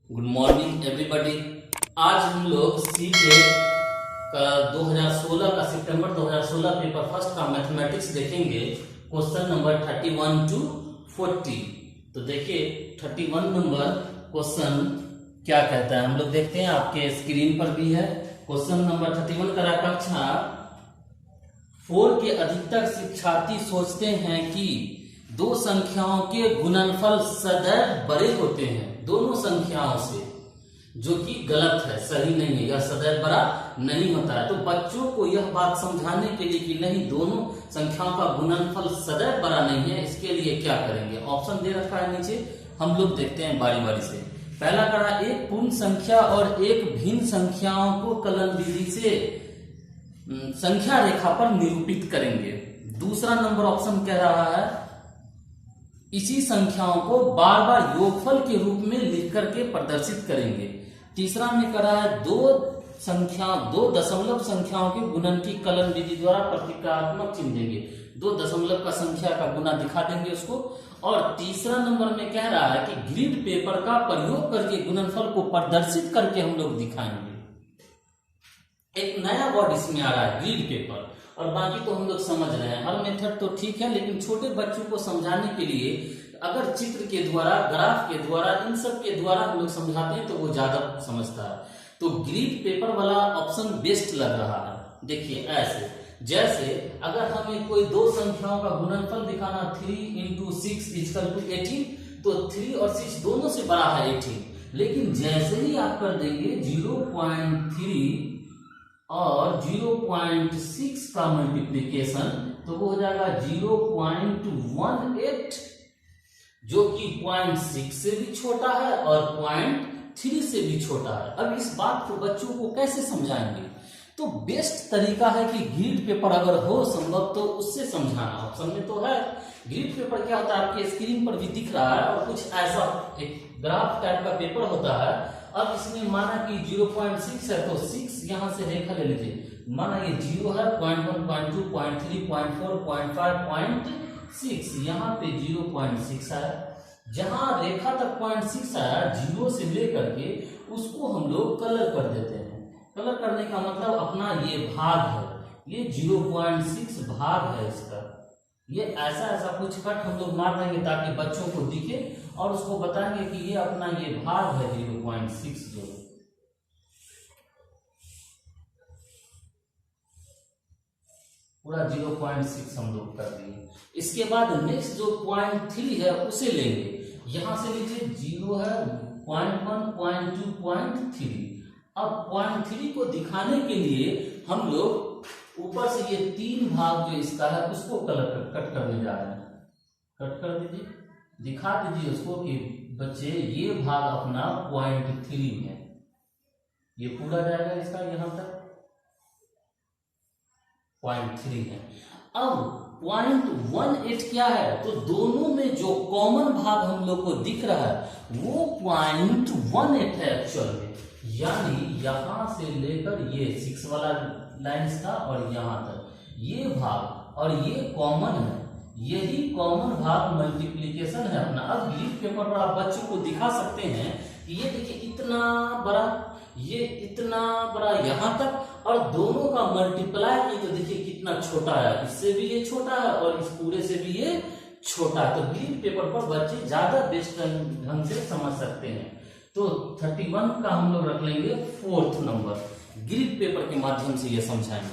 Good morning everybody. आज हम लोग सीखे का 2016 का सितंबर 2016 पेपर फर्स्ट का मैथमेटिक्स देखेंगे। Question number 31 to 40। तो देखिए 31 नंबर क्वेश्चन क्या कहता है, हम लोग देखते हैं, आपके स्क्रीन पर भी है। क्वेश्चन नंबर 31 का कक्षा 4 के अधिकतर शिक्षार्थी सोचते हैं कि दो संख्याओं के गुणनफल सदैव बड़े होते हैं दोनों संख्याओं से, जो कि गलत है, सही नहीं है, यह सदैव बड़ा नहीं होता है। तो बच्चों को यह बात समझाने के लिए कि नहीं, दोनों संख्याओं का गुणनफल सदैव बड़ा नहीं है, इसके लिए क्या करेंगे, ऑप्शन दे रखा है नीचे, हम लोग देखते हैं बारी बारी से। पहला करा, एक पूर्ण संख्या और एक भिन्न संख्याओं को कलन विधि से संख्या रेखा पर निरूपित करेंगे। दूसरा नंबर ऑप्शन कह रहा है इसी संख्याओं को बार बार योगफल के रूप में लिख करके प्रदर्शित करेंगे। तीसरा में करा है दो दशमलव संख्याओं के गुणन की कलन विधि द्वारा प्रतीकात्मक चिन्ह देंगे, दो दशमलव का संख्या का गुना दिखा देंगे उसको। और तीसरा नंबर में कह रहा है कि ग्रिड पेपर का प्रयोग करके गुणनफल को प्रदर्शित करके हम लोग दिखाएंगे। एक नया वर्ड इसमें आ रहा है, ग्रिड पेपर, और बाकी तो हम लोग समझ रहे हैं। हर मेथड तो ठीक है, लेकिन छोटे बच्चों को समझाने के लिए अगर चित्र के द्वारा, ग्राफ के द्वारा, इन सब के द्वारा हम लोग समझाते हैं तो वो ज्यादा समझता है। तो ग्रिड पेपर वाला ऑप्शन बेस्ट लग रहा है। देखिए ऐसे, जैसे अगर हमें कोई दो संख्याओं का गुणनफल दिखाना 3 × 6 = 18, तो 3 और 6 दोनों से बड़ा है 18, लेकिन जैसे ही आप कर देंगे 0.3 और 0.6 का मल्टीप्लीकेशन, तो वो हो जाएगा 0.18, जो कि 0.6 से भी छोटा है और 0.3 से भी छोटा है। अब इस बात को बच्चों को कैसे समझाएंगे? तो बेस्ट तरीका है कि ग्रिड पेपर अगर हो संभव तो उससे समझाना। ऑप्शन में तो है। ग्रिड पेपर क्या होता है, आपके स्क्रीन पर भी दिख रहा है, और कुछ ऐसा एक ग्राफ टाइप का पेपर होता है। अब इसमें माना कि 0.6 है, तो 6 यहां से रेखा ले लीजिए, माना ये 0 है, 0.1, 0.2, 0.3, 0.4, 0.5, 0.6, यहाँ पे 0.6 है। जहां रेखा तक 0.6 आया, 0 से लेकर के उसको हम लोग कलर कर देते हैं। कलर करने का मतलब अपना ये भाग है, ये 0.6 भाग है इसका। ये ऐसा ऐसा कुछ कट हम लोग मार देंगे ताकि बच्चों को दिखे, और उसको बताएंगे कि ये अपना ये भाग है 0.6, जो पूरा 0.6 हम लोग कर दिए। इसके बाद नेक्स्ट जो 0.3 है उसे लेंगे, यहां से लीजिए 0 है, 0.1, 0.2, 0.3। अब 0.3 को दिखाने के लिए हम लोग ऊपर से ये 3 भाग जो इसका है उसको कट करने जा रहे हैं। कट कर दीजिए, दिखा दीजिए उसको कि बच्चे ये भाग अपना 0.3 है, ये पूरा जाएगा इसका यहां तक 0.3 है। अब 0.18 क्या है, तो दोनों में जो कॉमन भाग हम लोग को दिख रहा है वो 0.18 है एक्चुअल में। यानी यहां से लेकर ये 6 वाला लाइन्स था और यहां तक ये भाग, और ये कॉमन है, यही कॉमन भाग मल्टीप्लीकेशन है अपना। अब ग्रिड पेपर पर आप बच्चों को दिखा सकते हैं कि ये देखिए इतना बड़ा, ये इतना बड़ा यहां तक, और दोनों का मल्टीप्लाई की तो देखिए कितना छोटा है, इससे भी ये छोटा है और इस पूरे से भी ये छोटा है। तो ग्रिड पेपर पर बच्चे ज्यादा बेस्ट ढंग से समझ सकते हैं। तो 31 का हम लोग रख लेंगे 4th नंबर, ग्रिड पेपर के माध्यम से ये समझाएंगे।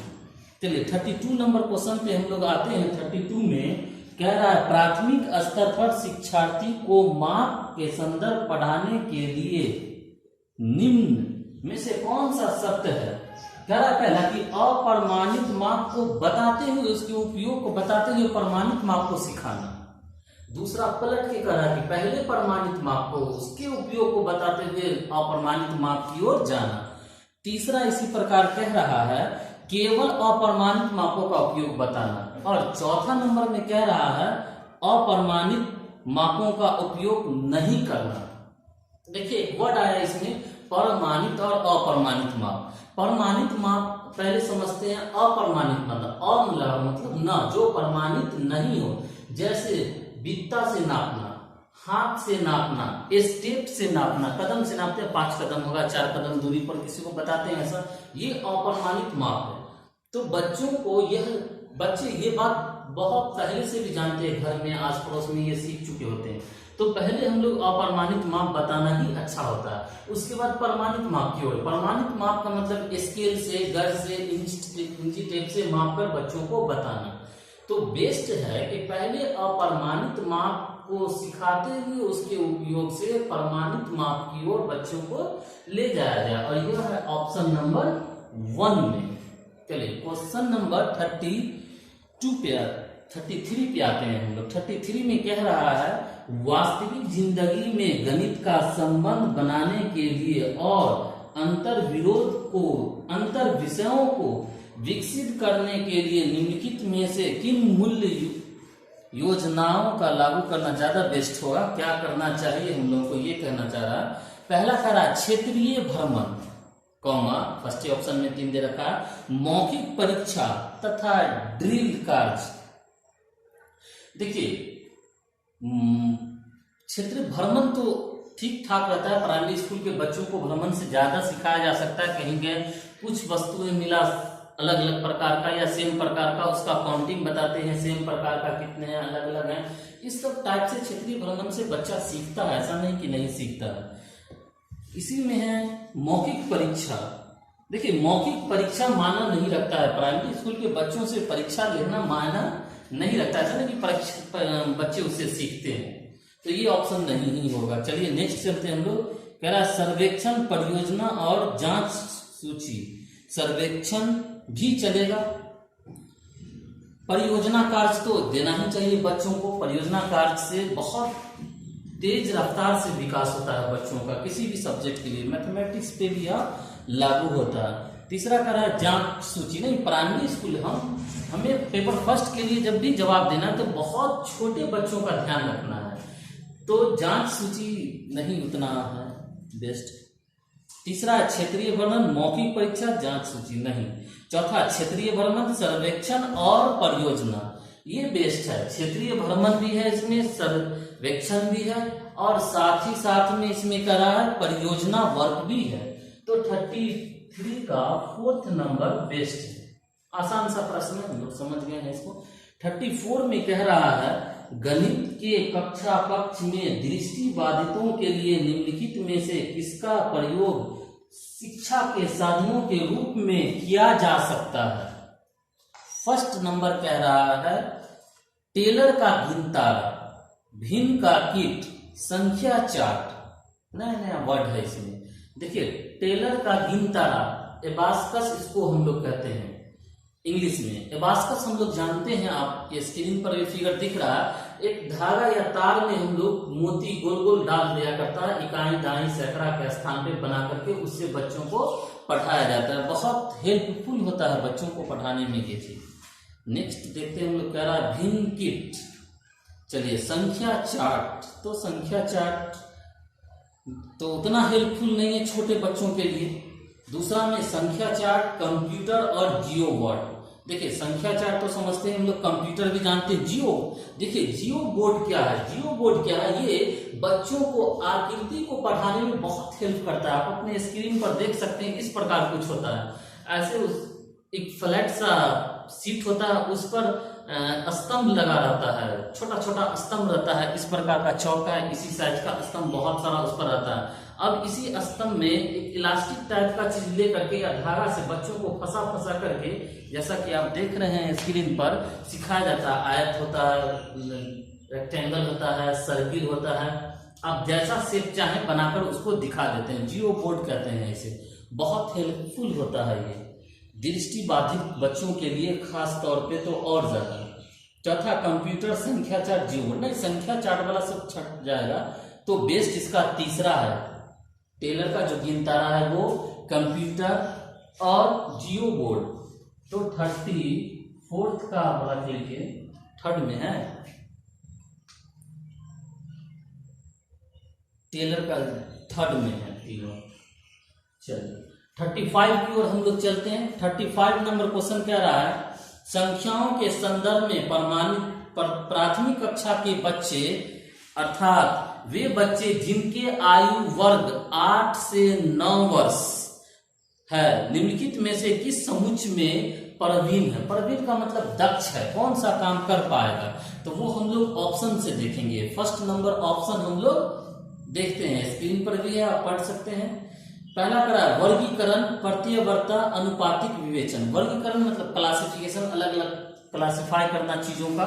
चलिए 32 नंबर क्वेश्चन पे हम लोग आते हैं। 32 में कह रहा है प्राथमिक स्तर पर शिक्षार्थी को माप के संदर्भ पढ़ाने के लिए निम्न में से कौन सा शब्द है? कह रहा है पहला कि अप्रमाणित माप को बताते हुए, उसके उपयोग को बताते हुए प्रमाणित माप को सिखाना। दूसरा पलट के कह रहा है कि पहले प्रमाणित माप को, उसके उपयोग को बताते हुए अप्रमाणित माप की ओर जाना। तीसरा इसी प्रकार कह रहा है केवल अप्रमाणित मापों का उपयोग बताना। और चौथा नंबर में कह रहा है अप्रमाणित मापों का उपयोग नहीं करना। देखिए वर्ड आया इसमें प्रमाणित और अप्रमाणित माप। प्रमाणित माप पहले समझते हैं, अप्रमाणित मतलब न, जो प्रमाणित नहीं हो, जैसे बित्ता से नापना, हाथ से नापना, स्टेप से नापना, कदम से नापते हैं, 5 कदम होगा, 4 कदम दूरी पर किसी को बताते हैं ऐसा, ये अप्रमाणित माप है। तो बच्चों को बच्चे ये बात बहुत पहले से भी जानते हैं, घर में आस पड़ोस में ये सीख चुके होते हैं। तो पहले हम लोग अप्रमाणित माप बताना ही अच्छा होता है, उसके बाद प्रमाणित माप की ओर। प्रमाणित माप का मतलब स्केल से, गज से, इंची टेप से माप कर बच्चों को बताना। तो बेस्ट है कि पहले अप्रमाणित माप को सिखाते हुए उसके उपयोग से प्रमाणित माप की ओर बच्चों को ले जाया जाए, और यह है ऑप्शन नंबर 1 में। चलिए क्वेश्चन नंबर 33 पे आते हैं हम लोग। 33 में कह रहा है, वास्तविक जिंदगी में गणित का संबंध बनाने के लिए और अंतर विषयों को विकसित करने के लिए निम्नलिखित में से किन मूल्य योजनाओं का लागू करना ज्यादा बेस्ट होगा? क्या करना चाहिए हम लोगों को, ये कहना चाह रहा है। पहला कह रहा क्षेत्रीय भ्रमण, कॉमा फर्स्ट ऑप्शन में 3 दे रखा है, मौखिक परीक्षा तथा ड्रिल कार्य। देखिए क्षेत्रीय भ्रमण तो ठीक ठाक रहता है, प्राइमरी स्कूल के बच्चों को भ्रमण से ज्यादा सिखाया जा सकता है। कहीं गए, कुछ वस्तुएं मिला अलग अलग प्रकार का या सेम प्रकार का, उसका काउंटिंग बताते हैं, सेम प्रकार का कितने हैं, अलग अलग हैं, इस सब टाइप से क्षेत्रीय भ्रमण से बच्चा सीखता है, ऐसा नहीं कि नहीं सीखता है। इसी में है मौखिक परीक्षा। देखिए मौखिक परीक्षा मायना नहीं रखता है, प्राइमरी स्कूल के बच्चों से परीक्षा लेना मायना नहीं रखता, ऐसा नहीं कि बच्चे उससे सीखते हैं, तो ये ऑप्शन नहीं ही होगा। चलिए नेक्स्ट चलते हैं हम लोग। कह रहा है सर्वेक्षण, परियोजना और जांच सूची। सर्वेक्षण भी चलेगा, परियोजना कार्य तो देना ही चाहिए बच्चों को। परियोजना कार्य से बहुत तेज रफ्तार से विकास होता है बच्चों का, किसी भी सब्जेक्ट के लिए, मैथमेटिक्स पे भी यह लागू होता है। तीसरा कह रहा है जांच सूची। नहीं, प्राइमरी स्कूल हमें पेपर फर्स्ट के लिए जब भी जवाब देना है तो बहुत छोटे बच्चों का ध्यान रखना है, तो जांच सूची नहीं उतना है बेस्ट। तीसरा क्षेत्रीय भ्रमण, मौखिक परीक्षा, जांच सूची नहीं। चौथा क्षेत्रीय भ्रमण, सर्वेक्षण और परियोजना, ये बेस्ट है। क्षेत्रीय भ्रमण भी है इसमें, सर्वेक्षण भी है, और साथ ही साथ में इसमें कह रहा है परियोजना वर्क भी है। तो 33 का 4th नंबर बेस्ट है। आसान सा प्रश्न है, हम लोग समझ गए हैं इसको। 34 में कह रहा है गणित के कक्षा कक्ष में दृष्टिबाधितों के लिए निम्नलिखित में से किसका प्रयोग शिक्षा के साधनों के रूप में किया जा सकता है? फर्स्ट नंबर कह रहा है टेलर का गिनतारा, भिन्न का किट, संख्या चार्ट। नया नया वर्ड है इसमें। देखिए टेलर का गिनतारा, एबास्कस इसको हम लोग कहते हैं इंग्लिश में। एबास्कस हम लोग जानते हैं, आपके स्क्रीन पर ये फिगर दिख रहा है, एक धागा या तार में हम लोग मोती गोल गोल डाल दिया करता है, इकाई दाई सैकड़ा के स्थान पे बना करके उससे बच्चों को पढ़ाया जाता है। बहुत हेल्पफुल होता है बच्चों को पढ़ाने में ये चीज। नेक्स्ट देखते हैं हम लोग, कह रहा है भिन्न किट। चलिए संख्या चार्ट, तो संख्या चार्ट तो उतना हेल्पफुल नहीं है छोटे बच्चों के लिए। दूसरा में संख्या चार्ट, कंप्यूटर और जियो बोर्ड। देखिए संख्या चार्ट तो समझते हैं हम लोग, कंप्यूटर भी जानते हैं। जियो, देखिए जियो बोर्ड क्या है? जियो बोर्ड क्या है? ये बच्चों को आकृति को पढ़ाने में बहुत हेल्प करता है। आप अपने स्क्रीन पर देख सकते हैं, इस प्रकार कुछ होता है, ऐसे एक फ्लैट सा सीट होता है, उस पर स्तंभ लगा रहता है, छोटा छोटा स्तंभ रहता है, इस प्रकार का चौका है, इसी साइज का स्तंभ बहुत सारा उस पर रहता है। अब इसी स्तंभ में एक इलास्टिक टाइप का चीज ले करके या धागा से बच्चों को फंसा फंसा करके, जैसा कि आप देख रहे हैं स्क्रीन पर, सिखाया जाता है। आयत होता है, रेक्टेंगल होता है, सर्किल होता है, आप जैसा शेप चाहे बनाकर उसको दिखा देते हैं। जियो बोर्ड कहते हैं इसे। बहुत हेल्पफुल होता है ये दृष्टिबाधित बच्चों के लिए खास तौर पे तो और ज्यादा। चौथा कंप्यूटर, संख्या चार्ट, जियो बोर्ड। नहीं, संख्या चार्ट वाला सब छट जाएगा, तो बेस्ट इसका तीसरा है। टेलर का जो गिनतारा है वो, कंप्यूटर और जियो बोर्ड। तो 34 का रख लीजिए, 3rd में है टेलर का, 3rd में है तीनों। चलिए 35 की ओर हम लोग चलते हैं। 35 नंबर क्वेश्चन कह रहा है संख्याओं के संदर्भ में प्राथमिक कक्षा के बच्चे अर्थात वे बच्चे जिनके आयु वर्ग 8 से 9 वर्ष है निम्नलिखित में से किस समुच्चय में प्रवीण है। प्रवीण का मतलब दक्ष है, कौन सा काम कर पाएगा, तो वो हम लोग ऑप्शन से देखेंगे। फर्स्ट नंबर ऑप्शन हम लोग देखते हैं, स्क्रीन पर भी है, आप पढ़ सकते हैं। पहला करा वर्गीकरण, प्रत्ययवर्ता, अनुपातिक विवेचन। वर्गीकरण मतलब क्लासिफिकेशन, अलग अलग क्लासिफाई करना चीजों का।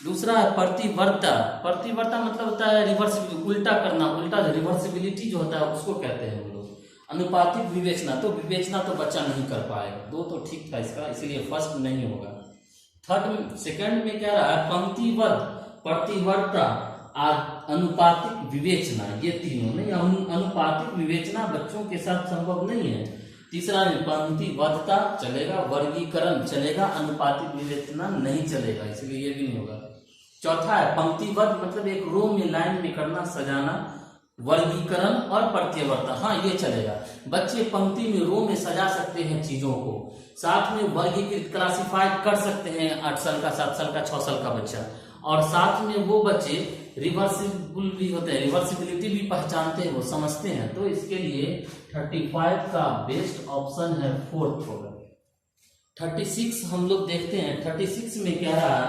दूसरा है प्रतिवर्ता, प्रतिवर्ता मतलब होता है रिवर्सिबिलिटी, उल्टा करना, उल्टा रिवर्सिबिलिटी जो होता है उसको कहते हैं हम लोग। अनुपातिक विवेचना, तो विवेचना तो बच्चा नहीं कर पाएगा, दो तो ठीक था इसका, इसलिए फर्स्ट नहीं होगा। थर्ड सेकंड में क्या रहा है पंक्तिवर्ग, प्रतिवर्ता, अनुपातिक विवेचना, ये तीनों नहीं। अनुपातिक विवेचना बच्चों के साथ संभव नहीं है। तीसरा में पंक्तिवद्धता चलेगा, वर्गीकरण चलेगा, अनुपातिक विवेचना नहीं चलेगा, इसलिए ये भी नहीं होगा। चौथा है पंक्तिबद्ध मतलब एक रो में लाइन में करना, सजाना, वर्गीकरण और प्रत्ययवर्ता, हाँ ये चलेगा। बच्चे पंक्ति में रो में सजा सकते हैं चीजों को, साथ में वर्गीकृत क्लासिफाई कर सकते हैं 8 साल का, 7 साल का, 6 साल का बच्चा, और साथ में वो बच्चे रिवर्सिबल भी होते हैं, रिवर्सिबिलिटी भी पहचानते हैं, वो समझते हैं। तो इसके लिए 35 का बेस्ट ऑप्शन है, फोर्थ होगा। 36 हम लोग देखते हैं। 36 में क्या रहा,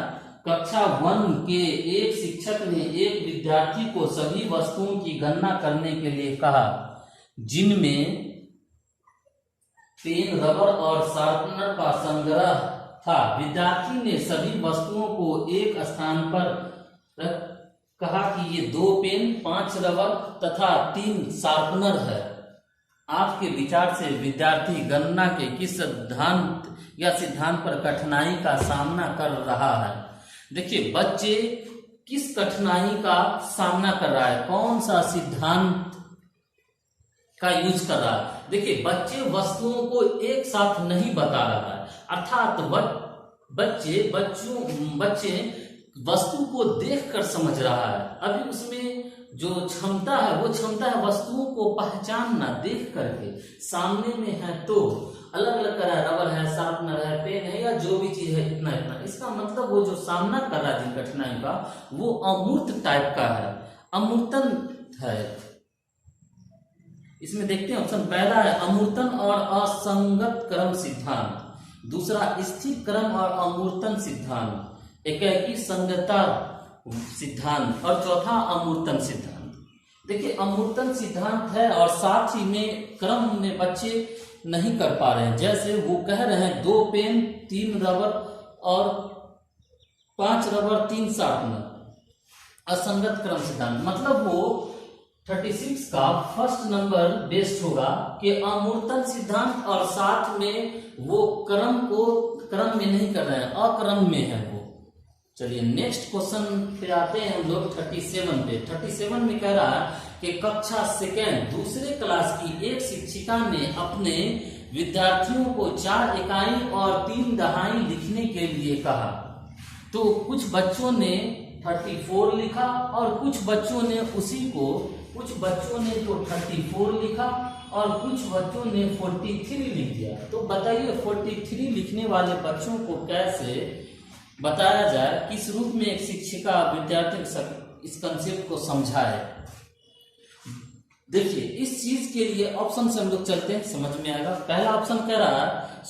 कक्षा 1 के एक शिक्षक ने एक विद्यार्थी को सभी वस्तुओं की गणना करने के लिए कहा जिनमें पेन, रबर और शार्पनर का संग्रह था। विद्यार्थी ने सभी वस्तुओं को एक स्थान पर रख कहा कि ये 2 पेन, 5 रबर तथा 3 शार्पनर है। आपके विचार से विद्यार्थी गणना के किस सिद्धांत या सिद्धांत पर कठिनाई का सामना कर रहा है। देखिए बच्चे किस कठिनाई का सामना कर रहा है, कौन सा सिद्धांत का यूज कर रहा है। देखिए बच्चे वस्तुओं को एक साथ नहीं बता रहा है, अर्थात बच्चे वस्तु को देखकर समझ रहा है। अभी उसमें जो क्षमता है वो क्षमता है वस्तुओं को पहचानना, देख करके सामने में है तो अलग अलग कर रहा है, रबर है, शार्पनर है, पेन है, या जो भी चीज है इतना इतना। इसका मतलब वो जो सामना कर रहा है जिन कठिनाई का, वो अमूर्त टाइप का है, अमूर्तन है। इसमें देखते हैं ऑप्शन पहला है अमूर्तन और असंगत क्रम सिद्धांत, दूसरा स्थिर क्रम और अमूर्तन सिद्धांत, एकाकी संगतता सिद्धांत, और चौथा अमूर्तन सिद्धांत। देखिए अमूर्तन सिद्धांत है और साथ ही में क्रम में बच्चे नहीं कर पा रहे हैं। जैसे वो कह रहे हैं 2 पेन, 3 रबर और 5 रबर, 3 शार्पनर, असंगत क्रम सिद्धांत। मतलब वो 36 का फर्स्ट नंबर बेस्ट होगा कि अमूर्तन सिद्धांत, और साथ में वो क्रम को क्रम में नहीं कर रहे हैं, अक्रम में है वो। चलिए नेक्स्ट क्वेश्चन पे आते हैं हम लोग 37 पे। 37 में कह रहा है कि कक्षा सेकेंड दूसरे क्लास की एक शिक्षिका ने अपने विद्यार्थियों को 4 इकाई और 3 दहाई लिखने के लिए कहा। तो कुछ बच्चों ने 34 लिखा और कुछ बच्चों ने कुछ बच्चों ने तो 34 लिखा और कुछ बच्चों ने 43 लिख दिया। तो बताइए 43 लिखने वाले बच्चों को कैसे बताया जाए, किस रूप में एक शिक्षिका विद्यार्थी इस कंसेप्ट को समझाए। देखिए इस चीज के लिए ऑप्शन से हम लोग चलते हैं, समझ में आएगा। पहला ऑप्शन कह रहा है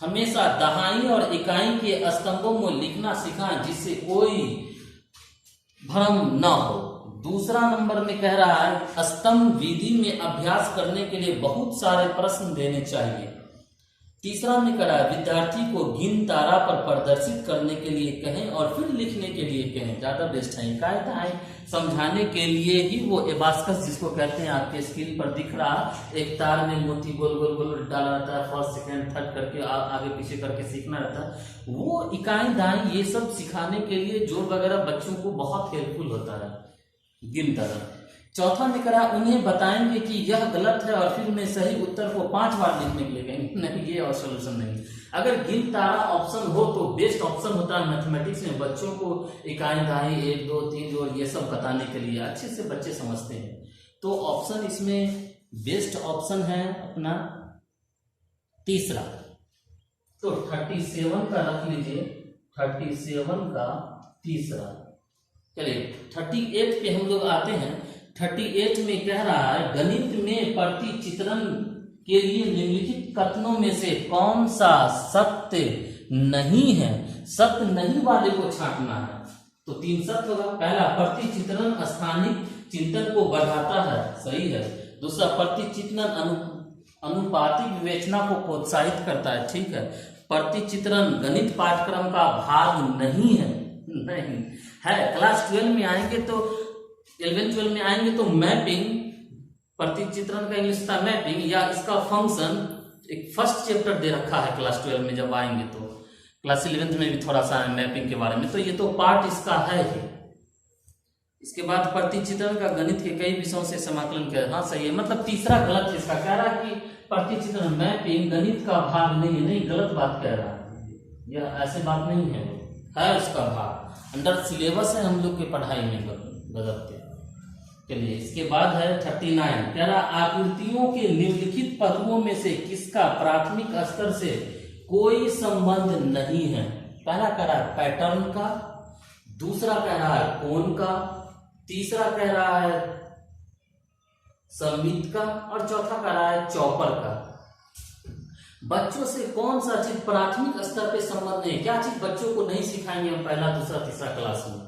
हमेशा दहाई और इकाई के स्तंभों में लिखना सिखाएं जिससे कोई भ्रम न हो। दूसरा नंबर में कह रहा है स्तंभ विधि में अभ्यास करने के लिए बहुत सारे प्रश्न देने चाहिए। तीसरा में कह रहा है विद्यार्थी को गिन तारा पर प्रदर्शित करने के लिए कहें और फिर लिखने के लिए कहें, ज्यादा बेस्ट है। इकाई दहाई समझाने के लिए ही वो एबास्कस जिसको कहते हैं आपके स्क्रीन पर दिख रहा, एक तार में मोती गोल गोल गोल डाला रहता है, फर्स्ट सेकंड थर्ड करके आगे पीछे करके सीखना रहता है। वो इकाई दहाई ये सब सिखाने के लिए जोड़ वगैरह बच्चों को बहुत हेल्पफुल होता है गिन तारा। चौथा में करा उन्हें बताएंगे कि यह गलत है और फिर उन्हें सही उत्तर को 5 बार लिखने के लिए कहेंगे। नहीं, ये और सोल्यूशन नहीं। अगर गिन तारा ऑप्शन हो तो बेस्ट ऑप्शन होता है मैथमेटिक्स में बच्चों को इकाई दहाई 1 2 3 और ये सब बताने के लिए, अच्छे से बच्चे समझते हैं। तो ऑप्शन इसमें बेस्ट ऑप्शन है अपना तीसरा। तो 37 का रख लीजिए, 37 का तीसरा। चलिए 38 पे हम लोग आते हैं। 38 में कह रहा है गणित में प्रतिचित्रण के लिए निम्नलिखित कथनों में से कौन सा सत्य नहीं है। सत्य नहीं वाले को छांटना है। तो 3 सत्य होगा। पहला, प्रतिचित्रण स्थानिक चिंतन को बढ़ाता है, सही है। दूसरा, प्रतिचित्रण अनुपातिक विवेचना को प्रोत्साहित करता है, ठीक है। प्रतिचित्रण गणित पाठ्यक्रम का भाग नहीं है, नहीं है। क्लास 12 में आएंगे तो 11-12 में आएंगे तो मैपिंग, प्रतिचित्रण का इंग्लिश था मैपिंग, या इसका फंक्शन एक फर्स्ट चैप्टर दे रखा है क्लास 12 में। जब आएंगे तो क्लास 11 में भी थोड़ा सा मैपिंग के बारे में, तो ये तो पार्ट इसका है ही। इसके बाद प्रतिचित्रण का गणित के कई विषयों से समाकलन किया। हाँ सही है, मतलब तीसरा गलत है इसका। कह रहा है कि प्रतिचित्रण मैपिंग गणित का भाग नहीं है, नहीं गलत बात कह रहा है, यह ऐसे बात नहीं है उसका भाग, अंडर सिलेबस है हम लोग के पढ़ाई में गजब के। चलिए इसके बाद है 39, कह रहा आकृतियों के निम्नलिखित पहलुओं में से किसका प्राथमिक स्तर से कोई संबंध नहीं है। पहला कह रहा है पैटर्न का, दूसरा कह रहा है कोण का, तीसरा कह रहा है सममित का, और चौथा कह रहा है चौपर का। बच्चों से कौन सा चीज प्राथमिक स्तर पे संबंध नहीं, क्या चीज बच्चों को नहीं सिखाएंगे हम पहला दूसरा तीसरा क्लास में।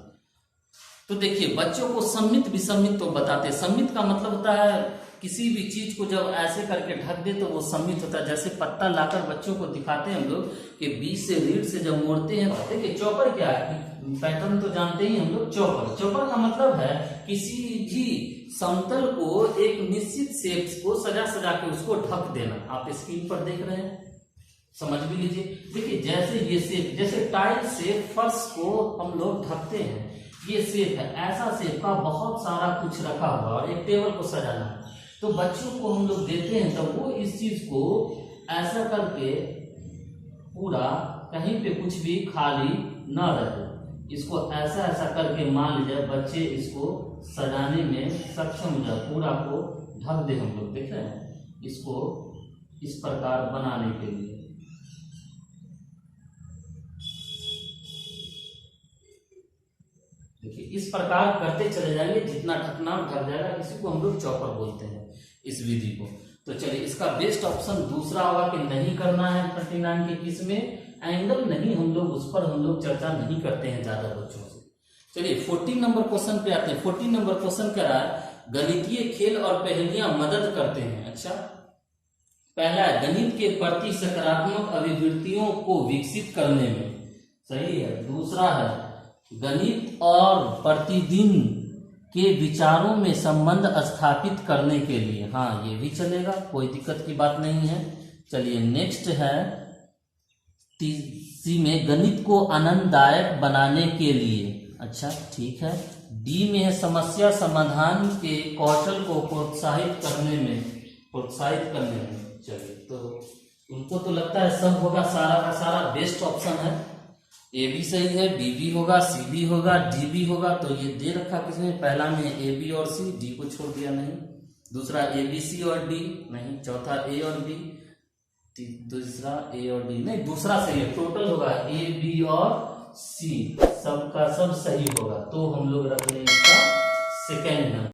तो देखिए बच्चों को सम्मित विसम्मित तो बताते। सम्मित का मतलब होता है किसी भी चीज को जब ऐसे करके ढक दे तो वो सम्मित होता है। जैसे पत्ता लाकर बच्चों को दिखाते हैं हम लोग कि बीच से रीढ़ से जब मोड़ते हैं। देखिए चौपर क्या है, पैटर्न तो जानते ही हम लोग। चौपर, चौपर का मतलब है किसी भी समतल को एक निश्चित शेप को सजा सजा के उसको ढक देना। आप स्क्रीन पर देख रहे हैं, समझ भी लीजिए। देखिए जैसे ये शेप, जैसे टाइल से फर्श को हम लोग ढकते हैं, ये शेप है, ऐसा शेप का बहुत सारा कुछ रखा हुआ और एक टेबल को सजाना है। तो बच्चों को हम लोग देते हैं तो वो इस चीज को ऐसा करके पूरा कहीं पे कुछ भी खाली न रहे, इसको ऐसा ऐसा करके मान लीजिए बच्चे इसको सजाने में सक्षम हो जाए, पूरा को ढक दे। हम लोग देख रहे हैं इसको इस प्रकार बनाने के लिए। देखिए इस प्रकार करते चले जाएंगे, जितना ढकना ढक जाएगा। इसी को हम लोग चौपर बोलते हैं इस विधि को। तो चलिए इसका बेस्ट ऑप्शन दूसरा होगा कि नहीं करना है 39 के किस में, एंगल नहीं, हम लोग उस पर हम लोग चर्चा नहीं करते हैं ज्यादा बच्चों से। चलिए 14 नंबर क्वेश्चन पे आते हैं। 14 नंबर क्वेश्चन कह रहा है गणितीय खेल और पहेलियां मदद करते हैं। अच्छा, पहला है गणित के प्रति सकारात्मक अभिवृत्तियों को विकसित करने में, सही है। दूसरा है गणित और प्रतिदिन के विचारों में संबंध स्थापित करने के लिए, हाँ ये भी चलेगा, कोई दिक्कत की बात नहीं है। चलिए नेक्स्ट है सी में गणित को आनंददायक बनाने के लिए। अच्छा ठीक है। डी में है समस्या समाधान के कौशल को प्रोत्साहित करने में। चलिए तो उनको तो लगता है सब होगा, सारा का सारा बेस्ट ऑप्शन है। ए बी सही है, बी भी होगा, सी भी होगा, डी भी होगा। तो ये दे रखा किसने, पहला में ए बी और सी, डी को छोड़ दिया नहीं। दूसरा ए बी सी और डी नहीं, चौथा ए और बी, दूसरा ए और डी नहीं, दूसरा सही है। टोटल होगा ए बी और सी, सबका सब सही होगा। तो हम लोग रख लें इसका सेकेंड नंबर।